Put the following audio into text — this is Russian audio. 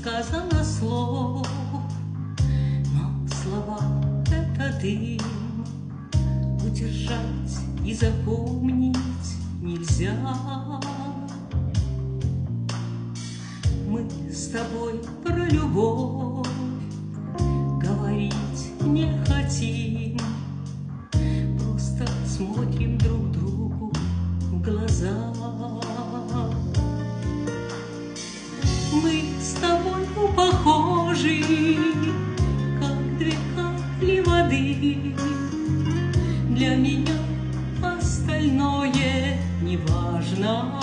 сказано слов, но слова — это дым, удержать и запомнить нельзя. Мы с тобой про любовь говорить не хотим, просто смотрим друг другу в глаза. Мы с тобой похожи, как две капли воды. Для меня остальное не важно.